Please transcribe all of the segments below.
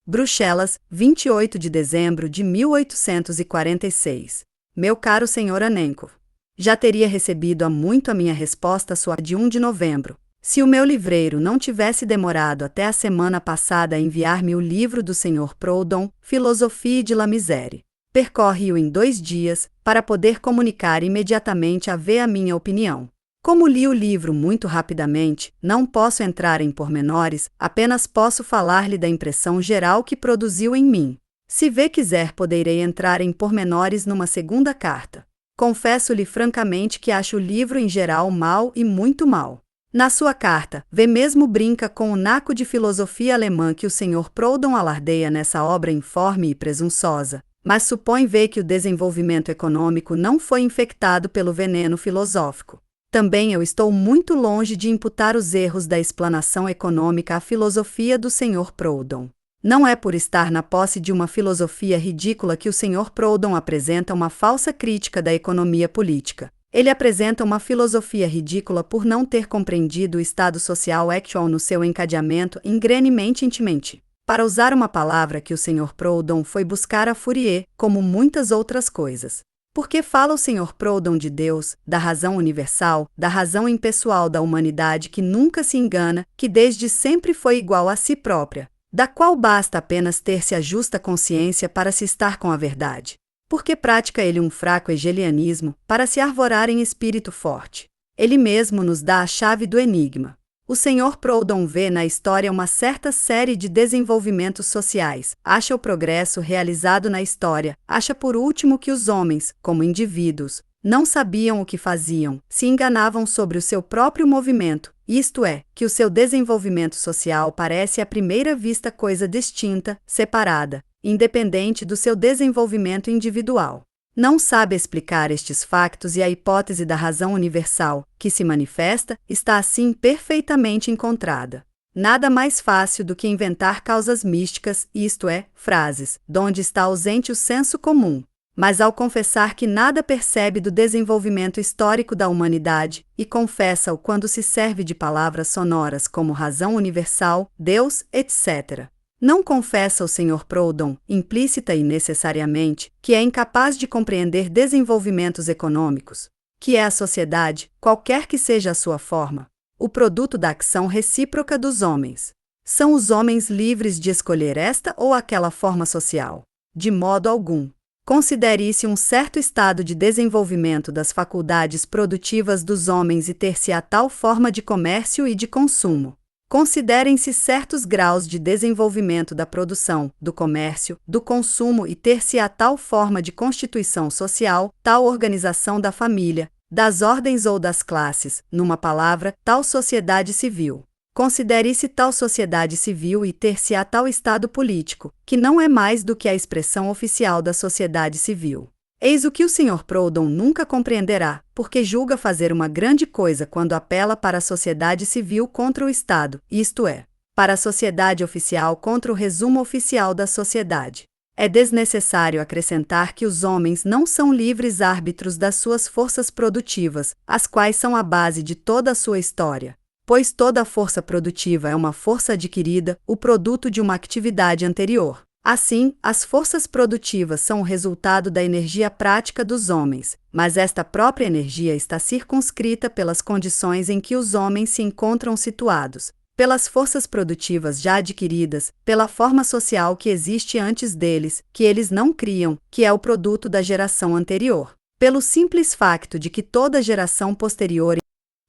Bruxelas, 28 de dezembro de 1846. Meu caro Sr. Anenkov, já teria recebido há muito a minha resposta sua de 1 de novembro, se o meu livreiro não tivesse demorado até a semana passada a enviar-me o livro do Sr. Proudhon, Philosophie de la Misère. Percorre-o em 2 dias, para poder comunicar imediatamente a minha opinião. Como li o livro muito rapidamente, não posso entrar em pormenores, apenas posso falar-lhe da impressão geral que produziu em mim. Se quiser, poderei entrar em pormenores numa segunda carta. Confesso-lhe francamente que acho o livro em geral mau e muito mau. Na sua carta, mesmo brinca com o naco de filosofia alemã que o Sr. Proudhon alardeia nessa obra informe e presunçosa, mas supõe que o desenvolvimento econômico não foi infectado pelo veneno filosófico. Também eu estou muito longe de imputar os erros da explanação econômica à filosofia do Sr. Proudhon. Não é por estar na posse de uma filosofia ridícula que o Sr. Proudhon apresenta uma falsa crítica da economia política. Ele apresenta uma filosofia ridícula por não ter compreendido o estado social actual no seu encadeamento intimamente. Para usar uma palavra que o Sr. Proudhon foi buscar a Fourier, como muitas outras coisas. Porque fala o Sr. Proudhon de Deus, da razão universal, da razão impessoal da humanidade que nunca se engana, que desde sempre foi igual a si própria, da qual basta apenas ter-se a justa consciência para se estar com a verdade. Porque pratica ele um fraco hegelianismo, para se arvorar em espírito forte. Ele mesmo nos dá a chave do enigma. O Sr. Proudhon vê na história uma certa série de desenvolvimentos sociais, acha o progresso realizado na história, acha por último que os homens, como indivíduos, não sabiam o que faziam, se enganavam sobre o seu próprio movimento, isto é, que o seu desenvolvimento social parece à primeira vista coisa distinta, separada, independente do seu desenvolvimento individual. Não sabe explicar estes factos e a hipótese da razão universal, que se manifesta, está assim perfeitamente encontrada. Nada mais fácil do que inventar causas místicas, isto é, frases, donde está ausente o senso comum. Mas ao confessar que nada percebe do desenvolvimento histórico da humanidade, e confessa-o quando se serve de palavras sonoras como razão universal, Deus, etc., não confessa o Sr. Proudhon, implícita e necessariamente, que é incapaz de compreender desenvolvimentos econômicos, que é a sociedade, qualquer que seja a sua forma, o produto da ação recíproca dos homens. São os homens livres de escolher esta ou aquela forma social? De modo algum. Considere-se um certo estado de desenvolvimento das faculdades produtivas dos homens e ter-se a tal forma de comércio e de consumo. Considerem-se certos graus de desenvolvimento da produção, do comércio, do consumo e ter-se a tal forma de constituição social, tal organização da família, das ordens ou das classes, numa palavra, tal sociedade civil. Considere-se tal sociedade civil e ter-se a tal estado político, que não é mais do que a expressão oficial da sociedade civil. Eis o que o Sr. Proudhon nunca compreenderá, porque julga fazer uma grande coisa quando apela para a sociedade civil contra o Estado, isto é, para a sociedade oficial contra o resumo oficial da sociedade. É desnecessário acrescentar que os homens não são livres árbitros das suas forças produtivas, as quais são a base de toda a sua história, pois toda a força produtiva é uma força adquirida, o produto de uma atividade anterior. Assim, as forças produtivas são o resultado da energia prática dos homens, mas esta própria energia está circunscrita pelas condições em que os homens se encontram situados, pelas forças produtivas já adquiridas, pela forma social que existe antes deles, que eles não criam, que é o produto da geração anterior, pelo simples facto de que toda geração posterior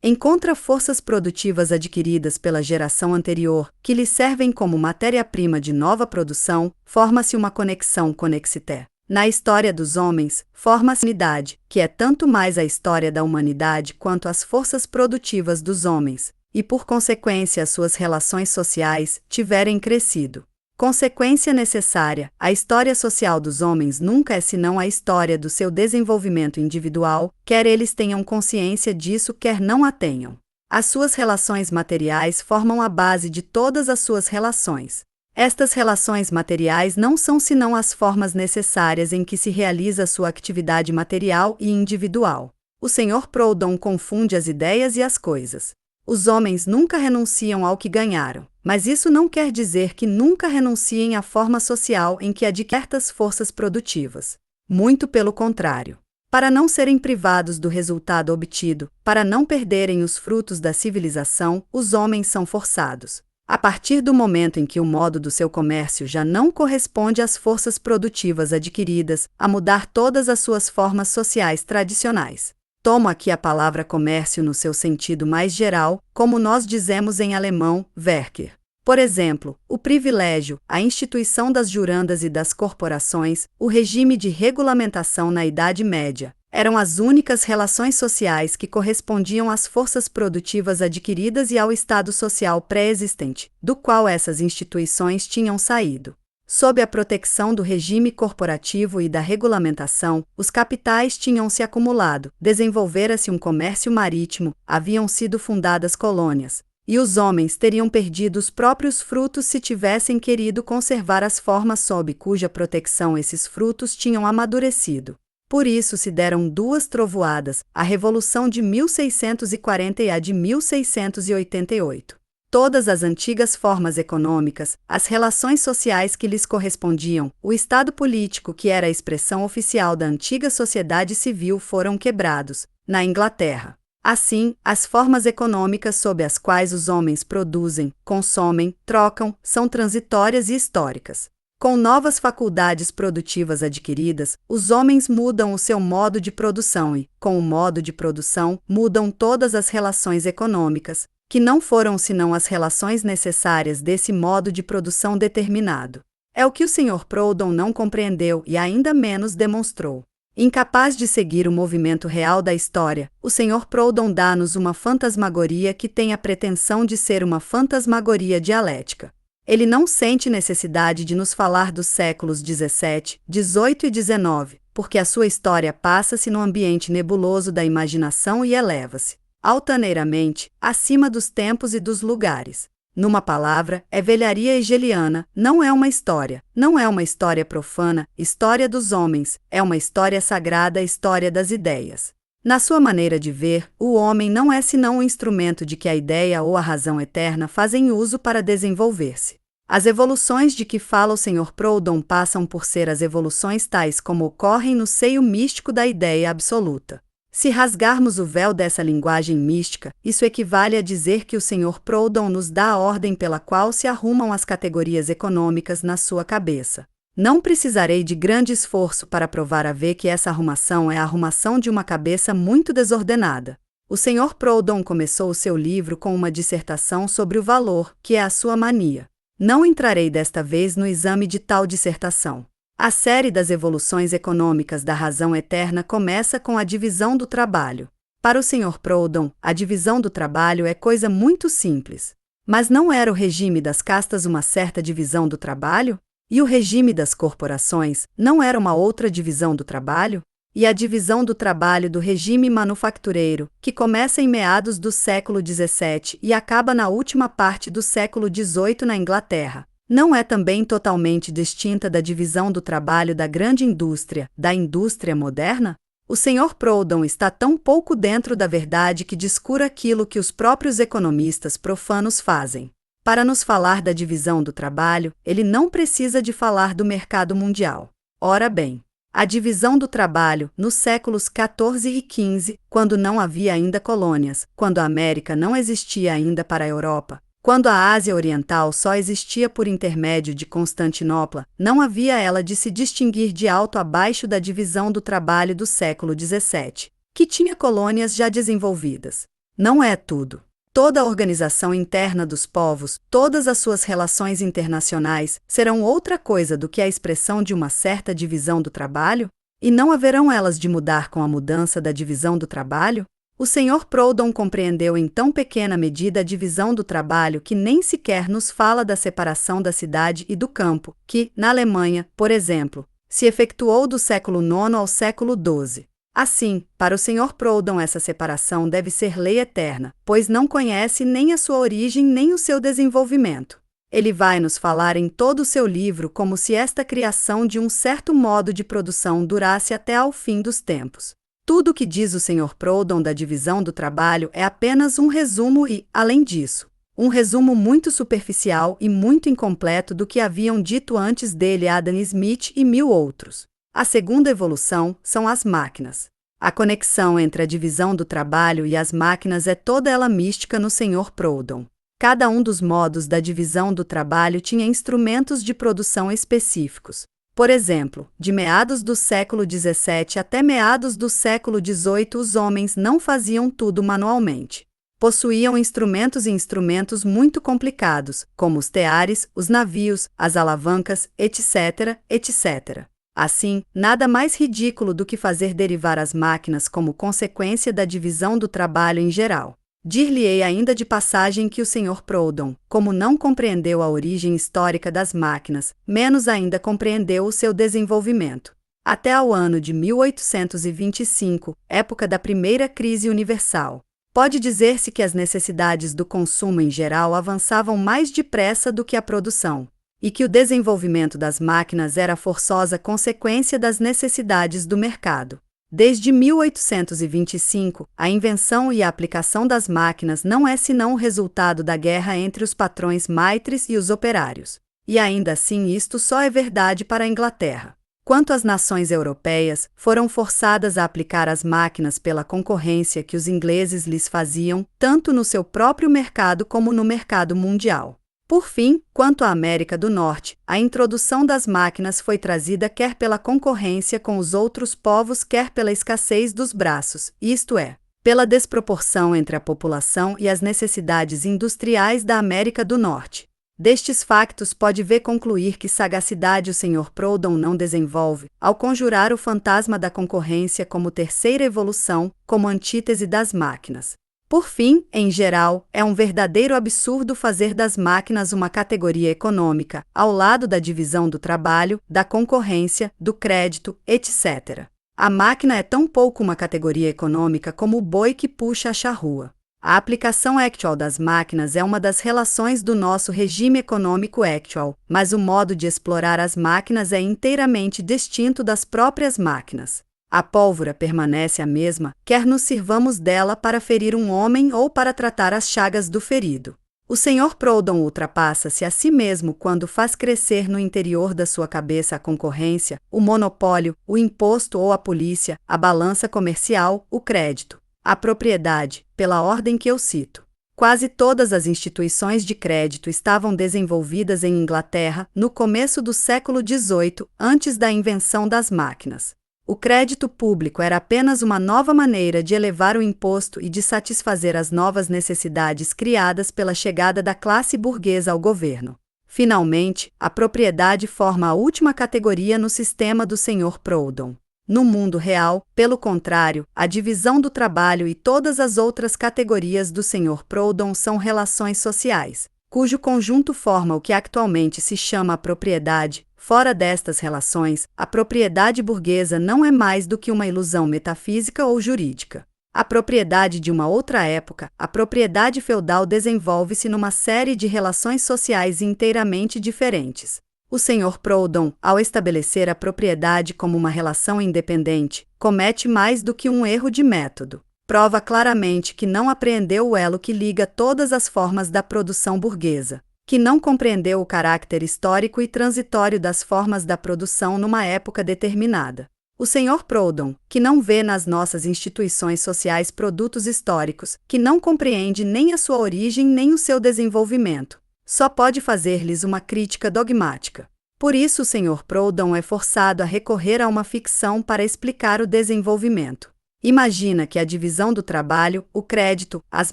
encontra forças produtivas adquiridas pela geração anterior, que lhe servem como matéria-prima de nova produção, forma-se uma conexão conexité. Na história dos homens, forma-se unidade, que é tanto mais a história da humanidade quanto as forças produtivas dos homens, e por consequência as suas relações sociais tiverem crescido. Consequência necessária, a história social dos homens nunca é senão a história do seu desenvolvimento individual, quer eles tenham consciência disso, quer não a tenham. As suas relações materiais formam a base de todas as suas relações. Estas relações materiais não são senão as formas necessárias em que se realiza a sua atividade material e individual. O Sr. Proudhon confunde as ideias e as coisas. Os homens nunca renunciam ao que ganharam, mas isso não quer dizer que nunca renunciem à forma social em que adquirem certas forças produtivas. Muito pelo contrário. Para não serem privados do resultado obtido, para não perderem os frutos da civilização, os homens são forçados, a partir do momento em que o modo do seu comércio já não corresponde às forças produtivas adquiridas, a mudar todas as suas formas sociais tradicionais. Tomo aqui a palavra comércio no seu sentido mais geral, como nós dizemos em alemão, Werke. Por exemplo, o privilégio, a instituição das jurandas e das corporações, o regime de regulamentação na Idade Média, eram as únicas relações sociais que correspondiam às forças produtivas adquiridas e ao estado social pré-existente, do qual essas instituições tinham saído. Sob a proteção do regime corporativo e da regulamentação, os capitais tinham se acumulado, desenvolvera-se um comércio marítimo, haviam sido fundadas colônias, e os homens teriam perdido os próprios frutos se tivessem querido conservar as formas sob cuja proteção esses frutos tinham amadurecido. Por isso se deram duas trovoadas, a Revolução de 1640 e a de 1688. Todas as antigas formas econômicas, as relações sociais que lhes correspondiam, o Estado político que era a expressão oficial da antiga sociedade civil foram quebrados, na Inglaterra. Assim, as formas econômicas sob as quais os homens produzem, consomem, trocam, são transitórias e históricas. Com novas faculdades produtivas adquiridas, os homens mudam o seu modo de produção e, com o modo de produção, mudam todas as relações econômicas, que não foram senão as relações necessárias desse modo de produção determinado. É o que o Sr. Proudhon não compreendeu e ainda menos demonstrou. Incapaz de seguir o movimento real da história, o Sr. Proudhon dá-nos uma fantasmagoria que tem a pretensão de ser uma fantasmagoria dialética. Ele não sente necessidade de nos falar dos séculos XVII, XVIII e XIX, porque a sua história passa-se no ambiente nebuloso da imaginação e eleva-se, altaneiramente, acima dos tempos e dos lugares. Numa palavra, é velharia hegeliana, não é uma história profana, história dos homens, é uma história sagrada, história das ideias. Na sua maneira de ver, o homem não é senão um instrumento de que a ideia ou a razão eterna fazem uso para desenvolver-se. As evoluções de que fala o Sr. Proudhon passam por ser as evoluções tais como ocorrem no seio místico da ideia absoluta. Se rasgarmos o véu dessa linguagem mística, isso equivale a dizer que o Sr. Proudhon nos dá a ordem pela qual se arrumam as categorias econômicas na sua cabeça. Não precisarei de grande esforço para provar a ver que essa arrumação é a arrumação de uma cabeça muito desordenada. O Sr. Proudhon começou o seu livro com uma dissertação sobre o valor, que é a sua mania. Não entrarei desta vez no exame de tal dissertação. A série das evoluções econômicas da razão eterna começa com a divisão do trabalho. Para o Sr. Proudhon, a divisão do trabalho é coisa muito simples. Mas não era o regime das castas uma certa divisão do trabalho? E o regime das corporações não era uma outra divisão do trabalho? E a divisão do trabalho do regime manufatureiro, que começa em meados do século XVII e acaba na última parte do século XVIII na Inglaterra, não é também totalmente distinta da divisão do trabalho da grande indústria, da indústria moderna? O Sr. Proudhon está tão pouco dentro da verdade que descura aquilo que os próprios economistas profanos fazem. Para nos falar da divisão do trabalho, ele não precisa de falar do mercado mundial. Ora bem, a divisão do trabalho, nos séculos XIV e XV, quando não havia ainda colônias, quando a América não existia ainda para a Europa, quando a Ásia Oriental só existia por intermédio de Constantinopla, não havia ela de se distinguir de alto a baixo da divisão do trabalho do século XVII, que tinha colônias já desenvolvidas. Não é tudo. Toda a organização interna dos povos, todas as suas relações internacionais, serão outra coisa do que a expressão de uma certa divisão do trabalho? E não haverão elas de mudar com a mudança da divisão do trabalho? O Sr. Proudhon compreendeu em tão pequena medida a divisão do trabalho que nem sequer nos fala da separação da cidade e do campo, que, na Alemanha, por exemplo, se efetuou do século IX ao século XII. Assim, para o Sr. Proudhon essa separação deve ser lei eterna, pois não conhece nem a sua origem nem o seu desenvolvimento. Ele vai nos falar em todo o seu livro como se esta criação de um certo modo de produção durasse até ao fim dos tempos. Tudo o que diz o Sr. Proudhon da divisão do trabalho é apenas um resumo e, além disso, um resumo muito superficial e muito incompleto do que haviam dito antes dele Adam Smith e 1000 outros. A segunda evolução são as máquinas. A conexão entre a divisão do trabalho e as máquinas é toda ela mística no Sr. Proudhon. Cada um dos modos da divisão do trabalho tinha instrumentos de produção específicos. Por exemplo, de meados do século XVII até meados do século XVIII, os homens não faziam tudo manualmente. Possuíam instrumentos e instrumentos muito complicados, como os teares, os navios, as alavancas, etc., etc. Assim, nada mais ridículo do que fazer derivar as máquinas como consequência da divisão do trabalho em geral. Dir-lhe-ei ainda de passagem que o Sr. Proudhon, como não compreendeu a origem histórica das máquinas, menos ainda compreendeu o seu desenvolvimento. Até ao ano de 1825, época da primeira crise universal, pode dizer-se que as necessidades do consumo em geral avançavam mais depressa do que a produção, e que o desenvolvimento das máquinas era a forçosa consequência das necessidades do mercado. Desde 1825, a invenção e a aplicação das máquinas não é senão o resultado da guerra entre os patrões maitres e os operários. E ainda assim isto só é verdade para a Inglaterra. Quanto às nações europeias, foram forçadas a aplicar as máquinas pela concorrência que os ingleses lhes faziam, tanto no seu próprio mercado como no mercado mundial. Por fim, quanto à América do Norte, a introdução das máquinas foi trazida quer pela concorrência com os outros povos, quer pela escassez dos braços, isto é, pela desproporção entre a população e as necessidades industriais da América do Norte. Destes factos pode-se concluir que sagacidade o Sr. Proudhon não desenvolve, ao conjurar o fantasma da concorrência como terceira evolução, como antítese das máquinas. Por fim, em geral, é um verdadeiro absurdo fazer das máquinas uma categoria econômica, ao lado da divisão do trabalho, da concorrência, do crédito, etc. A máquina é tão pouco uma categoria econômica como o boi que puxa a charrua. A aplicação actual das máquinas é uma das relações do nosso regime econômico actual, mas o modo de explorar as máquinas é inteiramente distinto das próprias máquinas. A pólvora permanece a mesma, quer nos sirvamos dela para ferir um homem ou para tratar as chagas do ferido. O Sr. Proudhon ultrapassa-se a si mesmo quando faz crescer no interior da sua cabeça a concorrência, o monopólio, o imposto ou a polícia, a balança comercial, o crédito, a propriedade, pela ordem que eu cito. Quase todas as instituições de crédito estavam desenvolvidas em Inglaterra no começo do século XVIII, antes da invenção das máquinas. O crédito público era apenas uma nova maneira de elevar o imposto e de satisfazer as novas necessidades criadas pela chegada da classe burguesa ao governo. Finalmente, a propriedade forma a última categoria no sistema do Sr. Proudhon. No mundo real, pelo contrário, a divisão do trabalho e todas as outras categorias do Sr. Proudhon são relações sociais, cujo conjunto forma o que atualmente se chama a propriedade. Fora destas relações, a propriedade burguesa não é mais do que uma ilusão metafísica ou jurídica. A propriedade de uma outra época, a propriedade feudal, desenvolve-se numa série de relações sociais inteiramente diferentes. O Sr. Proudhon, ao estabelecer a propriedade como uma relação independente, comete mais do que um erro de método. Prova claramente que não apreendeu o elo que liga todas as formas da produção burguesa, que não compreendeu o caráter histórico e transitório das formas da produção numa época determinada. O Sr. Proudhon, que não vê nas nossas instituições sociais produtos históricos, que não compreende nem a sua origem nem o seu desenvolvimento, só pode fazer-lhes uma crítica dogmática. Por isso o Sr. Proudhon é forçado a recorrer a uma ficção para explicar o desenvolvimento. Imagina que a divisão do trabalho, o crédito, as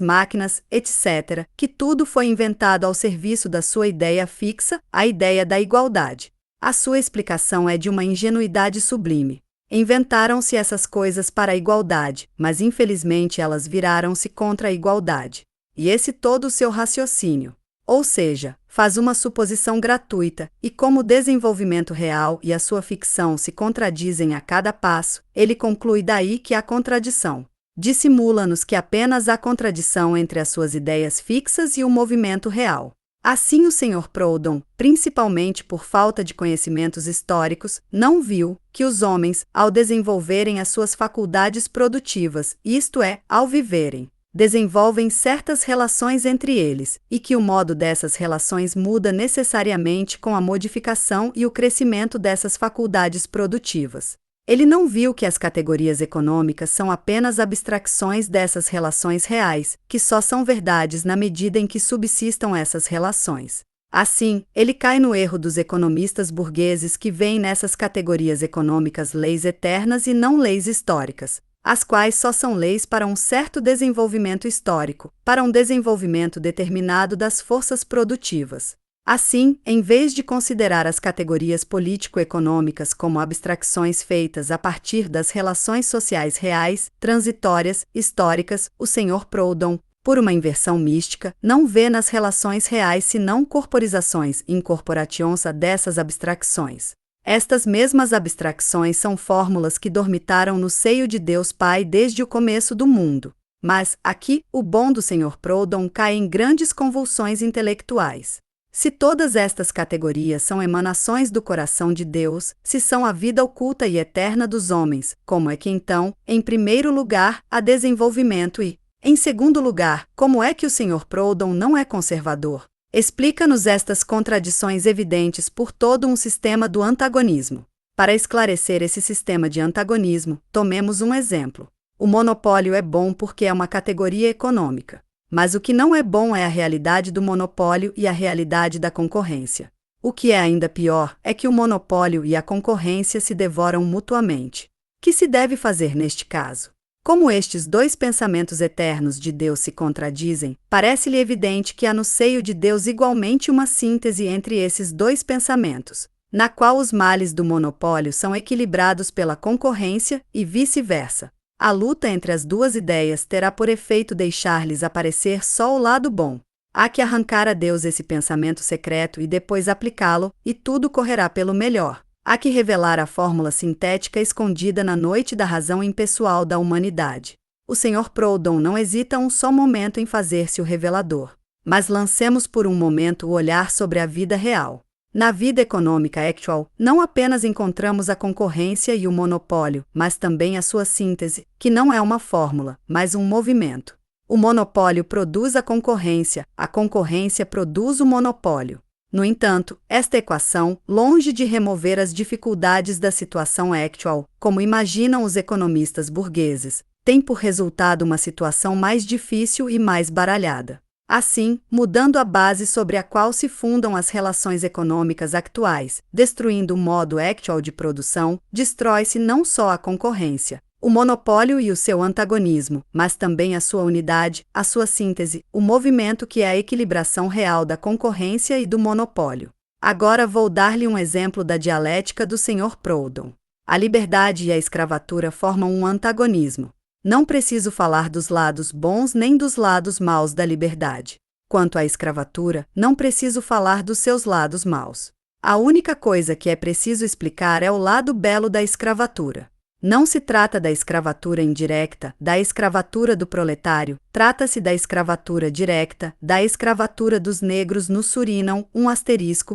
máquinas, etc., que tudo foi inventado ao serviço da sua ideia fixa, a ideia da igualdade. A sua explicação é de uma ingenuidade sublime. Inventaram-se essas coisas para a igualdade, mas infelizmente elas viraram-se contra a igualdade. E esse todo o seu raciocínio. Ou seja, faz uma suposição gratuita, e como o desenvolvimento real e a sua ficção se contradizem a cada passo, ele conclui daí que há contradição. Dissimula-nos que apenas há contradição entre as suas ideias fixas e o movimento real. Assim o Sr. Proudhon, principalmente por falta de conhecimentos históricos, não viu que os homens, ao desenvolverem as suas faculdades produtivas, isto é, ao viverem, desenvolvem certas relações entre eles, e que o modo dessas relações muda necessariamente com a modificação e o crescimento dessas faculdades produtivas. Ele não viu que as categorias econômicas são apenas abstracções dessas relações reais, que só são verdades na medida em que subsistam essas relações. Assim, ele cai no erro dos economistas burgueses que veem nessas categorias econômicas leis eternas e não leis históricas, as quais só são leis para um certo desenvolvimento histórico, para um desenvolvimento determinado das forças produtivas. Assim, em vez de considerar as categorias político-econômicas como abstracções feitas a partir das relações sociais reais, transitórias, históricas, o Sr. Proudhon, por uma inversão mística, não vê nas relações reais senão corporizações incorporations dessas abstracções. Estas mesmas abstracções são fórmulas que dormitaram no seio de Deus Pai desde o começo do mundo. Mas, aqui, o bom do Sr. Proudhon cai em grandes convulsões intelectuais. Se todas estas categorias são emanações do coração de Deus, se são a vida oculta e eterna dos homens, como é que então, em primeiro lugar, há desenvolvimento e, em segundo lugar, como é que o Sr. Proudhon não é conservador? Explica-nos estas contradições evidentes por todo um sistema do antagonismo. Para esclarecer esse sistema de antagonismo, tomemos um exemplo. O monopólio é bom porque é uma categoria econômica. Mas o que não é bom é a realidade do monopólio e a realidade da concorrência. O que é ainda pior é que o monopólio e a concorrência se devoram mutuamente. Que se deve fazer neste caso? Como estes dois pensamentos eternos de Deus se contradizem, parece-lhe evidente que há no seio de Deus igualmente uma síntese entre esses dois pensamentos, na qual os males do monopólio são equilibrados pela concorrência e vice-versa. A luta entre as duas ideias terá por efeito deixar-lhes aparecer só o lado bom. Há que arrancar a Deus esse pensamento secreto e depois aplicá-lo, e tudo correrá pelo melhor. Há que revelar a fórmula sintética escondida na noite da razão impessoal da humanidade. O Sr. Proudhon não hesita um só momento em fazer-se o revelador. Mas lancemos por um momento o olhar sobre a vida real. Na vida econômica actual, não apenas encontramos a concorrência e o monopólio, mas também a sua síntese, que não é uma fórmula, mas um movimento. O monopólio produz a concorrência produz o monopólio. No entanto, esta equação, longe de remover as dificuldades da situação actual, como imaginam os economistas burgueses, tem por resultado uma situação mais difícil e mais baralhada. Assim, mudando a base sobre a qual se fundam as relações econômicas actuais, destruindo o modo actual de produção, destrói-se não só a concorrência, o monopólio e o seu antagonismo, mas também a sua unidade, a sua síntese, o movimento que é a equilibração real da concorrência e do monopólio. Agora vou dar-lhe um exemplo da dialética do Sr. Proudhon. A liberdade e a escravatura formam um antagonismo. Não preciso falar dos lados bons nem dos lados maus da liberdade. Quanto à escravatura, não preciso falar dos seus lados maus. A única coisa que é preciso explicar é o lado belo da escravatura. Não se trata da escravatura indireta, da escravatura do proletário, trata-se da escravatura direta, da escravatura dos negros no Surinam,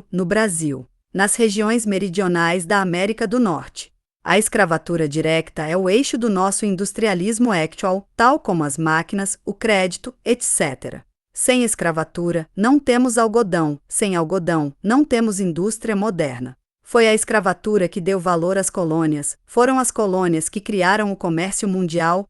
no Brasil, nas regiões meridionais da América do Norte. A escravatura direta é o eixo do nosso industrialismo actual, tal como as máquinas, o crédito, etc. Sem escravatura, não temos algodão, sem algodão, não temos indústria moderna. Foi a escravatura que deu valor às colônias, foram as colônias que criaram o comércio mundial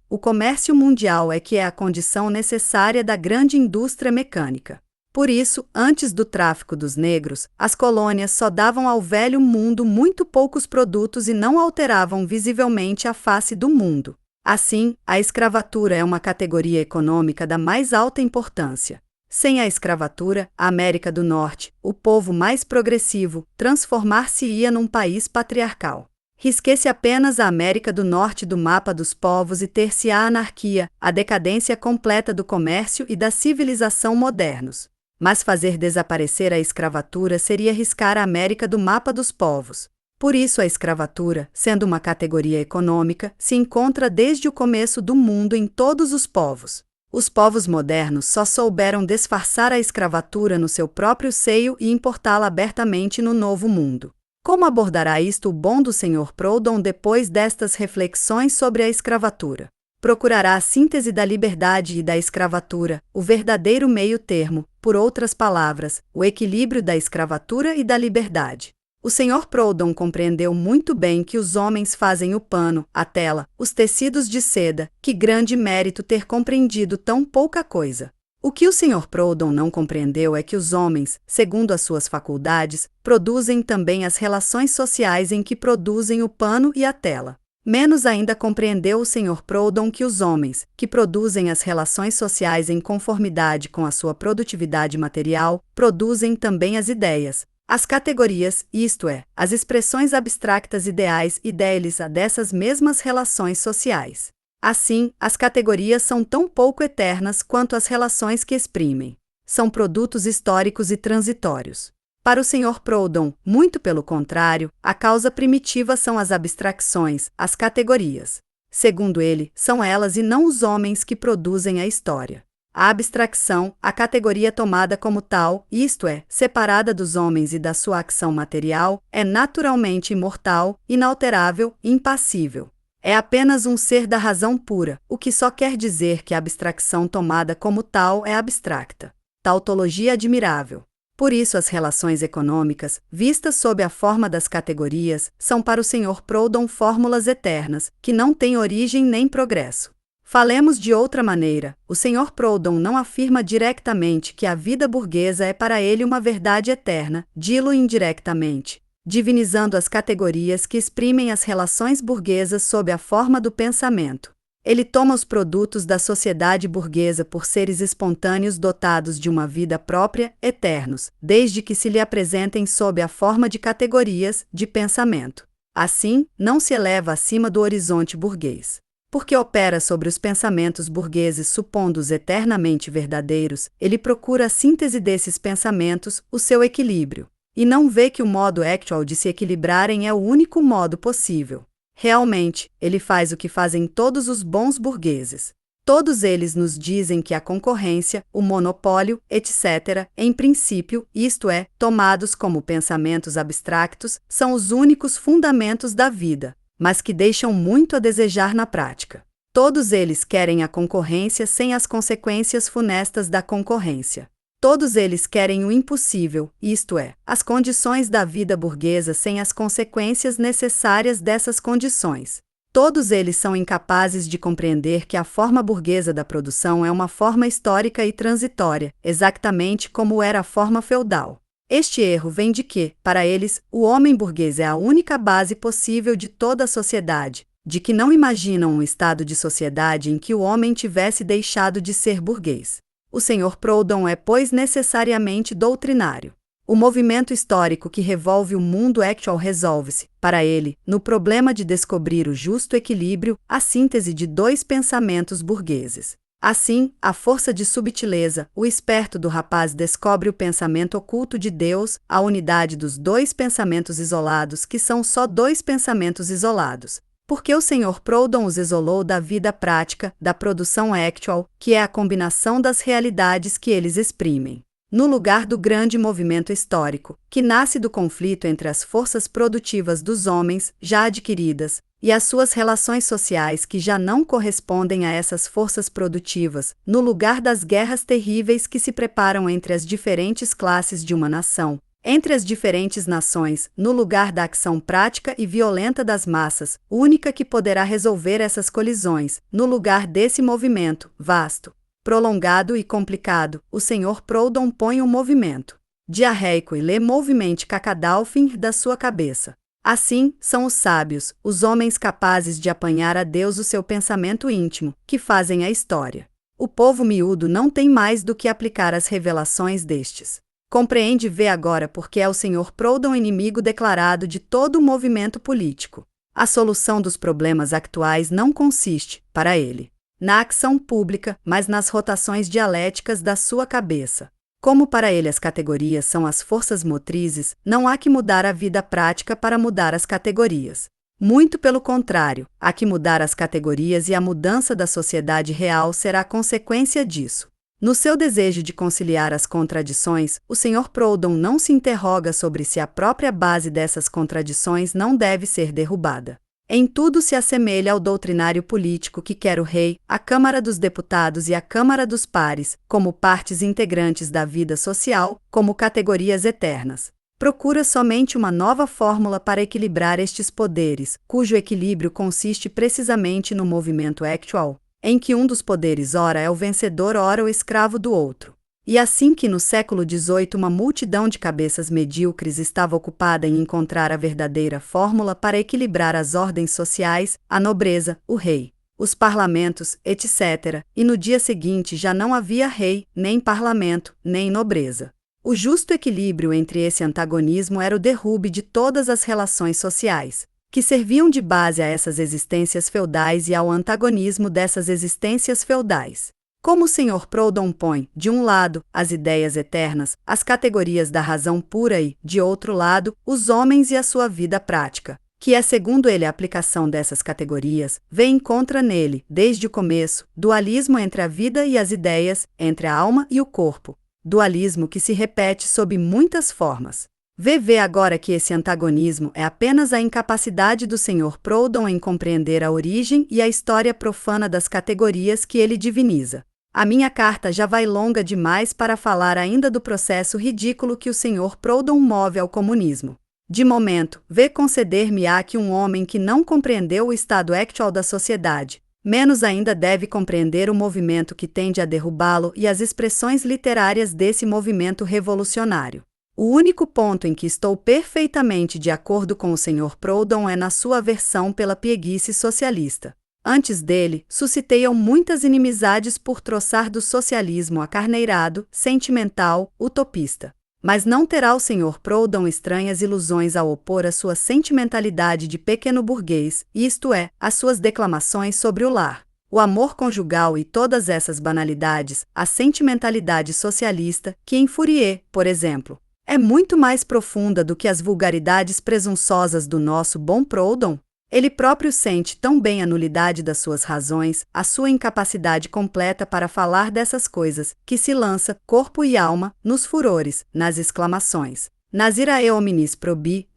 é que é a condição necessária da grande indústria mecânica. Por isso, antes do tráfico dos negros, as colônias só davam ao velho mundo muito poucos produtos e não alteravam visivelmente a face do mundo. Assim, a escravatura é uma categoria econômica da mais alta importância. Sem a escravatura, a América do Norte, o povo mais progressivo, transformar-se-ia num país patriarcal. Risque-se apenas a América do Norte do mapa dos povos e ter-se-á a anarquia, a decadência completa do comércio e da civilização modernos. Mas fazer desaparecer a escravatura seria riscar a América do mapa dos povos. Por isso a escravatura, sendo uma categoria econômica, se encontra desde o começo do mundo em todos os povos. Os povos modernos só souberam disfarçar a escravatura no seu próprio seio e importá-la abertamente no Novo Mundo. Como abordará isto o bom do Sr. Proudhon depois destas reflexões sobre a escravatura? Procurará a síntese da liberdade e da escravatura, o verdadeiro meio-termo, por outras palavras, o equilíbrio da escravatura e da liberdade. O Sr. Proudhon compreendeu muito bem que os homens fazem o pano, a tela, os tecidos de seda. Que grande mérito ter compreendido tão pouca coisa! O que o Sr. Proudhon não compreendeu é que os homens, segundo as suas faculdades, produzem também as relações sociais em que produzem o pano e a tela. Menos ainda compreendeu o Sr. Proudhon que os homens, que produzem as relações sociais em conformidade com a sua produtividade material, produzem também as ideias, as categorias, isto é, as expressões abstractas ideais e deles a dessas mesmas relações sociais. Assim, as categorias são tão pouco eternas quanto as relações que exprimem. São produtos históricos e transitórios. Para o Sr. Proudhon, muito pelo contrário, a causa primitiva são as abstracções, as categorias. Segundo ele, são elas e não os homens que produzem a história. A abstracção, a categoria tomada como tal, isto é, separada dos homens e da sua ação material, é naturalmente imortal, inalterável, impassível. É apenas um ser da razão pura, o que só quer dizer que a abstração tomada como tal é abstracta. Tautologia admirável. Por isso as relações econômicas, vistas sob a forma das categorias, são para o Sr. Proudhon fórmulas eternas, que não têm origem nem progresso. Falemos de outra maneira, o Sr. Proudhon não afirma diretamente que a vida burguesa é para ele uma verdade eterna, dilo indiretamente, divinizando as categorias que exprimem as relações burguesas sob a forma do pensamento. Ele toma os produtos da sociedade burguesa por seres espontâneos dotados de uma vida própria, eternos, desde que se lhe apresentem sob a forma de categorias, de pensamento. Assim, não se eleva acima do horizonte burguês. Porque opera sobre os pensamentos burgueses supondo-os eternamente verdadeiros, ele procura a síntese desses pensamentos, o seu equilíbrio. E não vê que o modo actual de se equilibrarem é o único modo possível. Realmente, ele faz o que fazem todos os bons burgueses. Todos eles nos dizem que a concorrência, o monopólio, etc., em princípio, isto é, tomados como pensamentos abstractos, são os únicos fundamentos da vida, mas que deixam muito a desejar na prática. Todos eles querem a concorrência sem as consequências funestas da concorrência. Todos eles querem o impossível, isto é, as condições da vida burguesa sem as consequências necessárias dessas condições. Todos eles são incapazes de compreender que a forma burguesa da produção é uma forma histórica e transitória, exatamente como era a forma feudal. Este erro vem de que, para eles, o homem burguês é a única base possível de toda a sociedade, de que não imaginam um estado de sociedade em que o homem tivesse deixado de ser burguês. O Sr. Proudhon é, pois, necessariamente doutrinário. O movimento histórico que revolve o mundo actual resolve-se, para ele, no problema de descobrir o justo equilíbrio, a síntese de dois pensamentos burgueses. Assim, a força de subtileza, o esperto do rapaz descobre o pensamento oculto de Deus, a unidade dos dois pensamentos isolados que são só dois pensamentos isolados. Porque o Sr. Proudhon os isolou da vida prática, da produção actual, que é a combinação das realidades que eles exprimem. No lugar do grande movimento histórico, que nasce do conflito entre as forças produtivas dos homens, já adquiridas, e as suas relações sociais que já não correspondem a essas forças produtivas, no lugar das guerras terríveis que se preparam entre as diferentes classes de uma nação, entre as diferentes nações, no lugar da ação prática e violenta das massas, única que poderá resolver essas colisões, no lugar desse movimento, vasto, prolongado e complicado, o Sr. Proudhon põe um movimento diarreico e lê movimente cacadalfim da sua cabeça. Assim, são os sábios, os homens capazes de apanhar a Deus o seu pensamento íntimo, que fazem a história. O povo miúdo não tem mais do que aplicar as revelações destes. Compreende e vê agora porque é o Sr. Proudhon inimigo declarado de todo o movimento político. A solução dos problemas atuais não consiste, para ele, na ação pública, mas nas rotações dialéticas da sua cabeça. Como para ele as categorias são as forças motrizes, não há que mudar a vida prática para mudar as categorias. Muito pelo contrário, há que mudar as categorias e a mudança da sociedade real será consequência disso. No seu desejo de conciliar as contradições, o Sr. Proudhon não se interroga sobre se a própria base dessas contradições não deve ser derrubada. Em tudo se assemelha ao doutrinário político que quer o rei, a Câmara dos Deputados e a Câmara dos Pares, como partes integrantes da vida social, como categorias eternas. Procura somente uma nova fórmula para equilibrar estes poderes, cujo equilíbrio consiste precisamente no movimento actual, em que um dos poderes ora é o vencedor, ora o escravo do outro. E assim que no século XVIII uma multidão de cabeças medíocres estava ocupada em encontrar a verdadeira fórmula para equilibrar as ordens sociais, a nobreza, o rei, os parlamentos, etc., e no dia seguinte já não havia rei, nem parlamento, nem nobreza. O justo equilíbrio entre esse antagonismo era o derrube de todas as relações sociais, que serviam de base a essas existências feudais e ao antagonismo dessas existências feudais. Como o Sr. Proudhon põe, de um lado, as ideias eternas, as categorias da razão pura e, de outro lado, os homens e a sua vida prática, que é segundo ele a aplicação dessas categorias, vê e encontra nele, desde o começo, dualismo entre a vida e as ideias, entre a alma e o corpo, dualismo que se repete sob muitas formas. Vê agora que esse antagonismo é apenas a incapacidade do Sr. Proudhon em compreender a origem e a história profana das categorias que ele diviniza. A minha carta já vai longa demais para falar ainda do processo ridículo que o Sr. Proudhon move ao comunismo. De momento, vê conceder-me-á que um homem que não compreendeu o estado actual da sociedade, menos ainda deve compreender o movimento que tende a derrubá-lo e as expressões literárias desse movimento revolucionário. O único ponto em que estou perfeitamente de acordo com o Sr. Proudhon é na sua aversão pela pieguice socialista. Antes dele, suscitei-eu muitas inimizades por troçar do socialismo acarneirado, sentimental, utopista. Mas não terá o Sr. Proudhon estranhas ilusões ao opor a sua sentimentalidade de pequeno burguês, isto é, as suas declamações sobre o lar, o amor conjugal e todas essas banalidades, a sentimentalidade socialista, que em Fourier, por exemplo, é muito mais profunda do que as vulgaridades presunçosas do nosso bom Proudhon. Ele próprio sente tão bem a nulidade das suas razões, a sua incapacidade completa para falar dessas coisas, que se lança, corpo e alma, nos furores, nas exclamações. Nas irae hominis probi,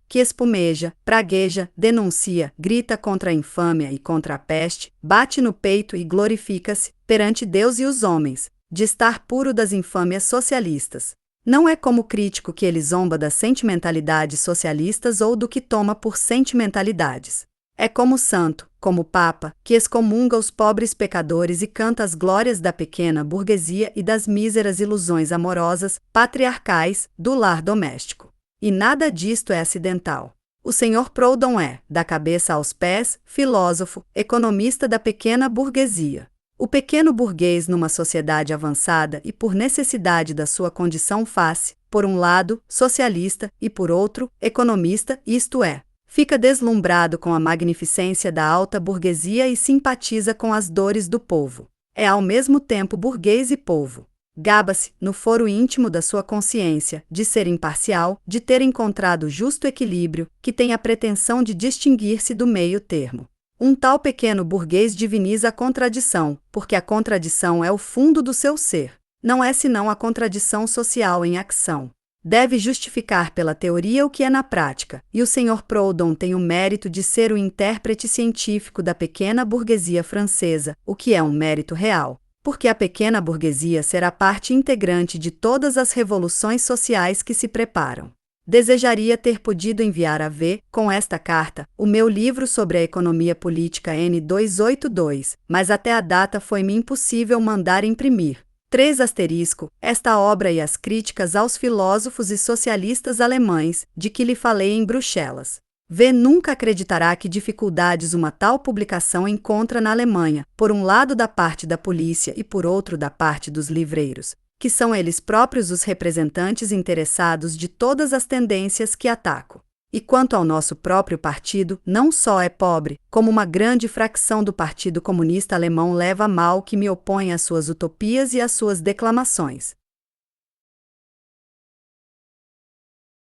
que espumeja, pragueja, denuncia, grita contra a infâmia e contra a peste, bate no peito e glorifica-se, perante Deus e os homens, de estar puro das infâmias socialistas. Não é como crítico que ele zomba das sentimentalidades socialistas ou do que toma por sentimentalidades. É como santo, como papa, que excomunga os pobres pecadores e canta as glórias da pequena burguesia e das míseras ilusões amorosas, patriarcais, do lar doméstico. E nada disto é acidental. O Sr. Proudhon é, da cabeça aos pés, filósofo, economista da pequena burguesia. O pequeno burguês numa sociedade avançada e por necessidade da sua condição faz, por um lado, socialista e por outro, economista, isto é, fica deslumbrado com a magnificência da alta burguesia e simpatiza com as dores do povo. É ao mesmo tempo burguês e povo. Gaba-se, no foro íntimo da sua consciência, de ser imparcial, de ter encontrado justo equilíbrio, que tem a pretensão de distinguir-se do meio termo. Um tal pequeno burguês diviniza a contradição, porque a contradição é o fundo do seu ser. Não é senão a contradição social em ação. Deve justificar pela teoria o que é na prática, e o Sr. Proudhon tem o mérito de ser o intérprete científico da pequena burguesia francesa, o que é um mérito real, porque a pequena burguesia será parte integrante de todas as revoluções sociais que se preparam. Desejaria ter podido enviar a V, com esta carta, o meu livro sobre a economia política N282, mas até a data foi-me impossível mandar imprimir. 3. Esta obra e as críticas aos filósofos e socialistas alemães, de que lhe falei em Bruxelas. V nunca acreditará que dificuldades uma tal publicação encontra na Alemanha, por um lado da parte da polícia e por outro da parte dos livreiros, que são eles próprios os representantes interessados de todas as tendências que ataco. E quanto ao nosso próprio partido, não só é pobre, como uma grande fracção do Partido Comunista Alemão leva a mal que me opõe às suas utopias e às suas declamações.